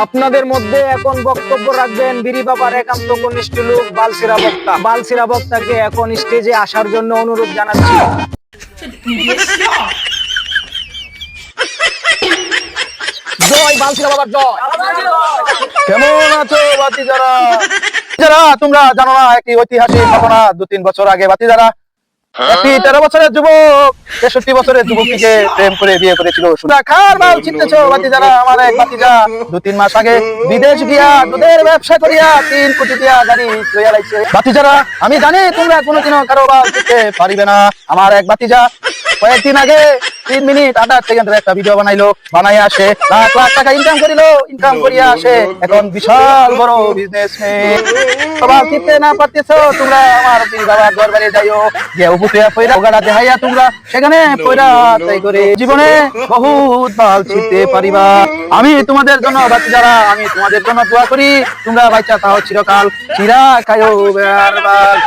আপনাদের মধ্যে এখন বক্তব্য রাখবেন বিরি বাবার একান্ত কনিষ্ঠ লোক বালসিরা বক্তা। বালসিরা বক্তাকে এখন স্টেজে আসার জন্য অনুরোধ জানাচ্ছি। জয় বালসিরা বাবার জয়। কেমন আছো বাতিজারা? যারা তোমরা জানো না একটি ঐতিহাসিক ঘটনা 2-3 বছর আগে বাতিজারা একটি 13 বছরের যুবক 63 বছরের যুবতীকে প্রেম করে বিয়ে করেছিল। কার বাল চিনতেছো বাতিজারা? আমার এক বাতিজা 2-3 মাস আগে বিদেশ গিয়া দুধের ব্যবসা করিয়া 3 কোটি দিয়া গাড়ি লইয়া লাইছে। বাতিজারা আমি জানি তোমরা কোনোদিনও কারো বাল চিনতে পারিবে না। আমার এক বাতিজা কয়েকদিন আগে 3 মিনিট 28 সেকেন্ডের একটা ভিডিও বানাইয়া আসে লাখ লাখ টাকা ইনকাম করিয়া আসে এখন বিশাল বড় বিজনেসম্যান। বাল চিনতে না পারতেছো তোমরা আমার বাবার দরবারে যাইও, যে উপরে পয়রা ওগাড়া দেখাইয়া তোমরা সেখানে পয়রা তাই করে জীবনে বহুত বাল চিনতে পারিবা। আমি তোমাদের জন্য বাতিজারা আমি তোমাদের জন্য দোয়া করি তোমরা বাচ্চা তাও চিরকাল চিরা খায়ো বেড়ার বাল।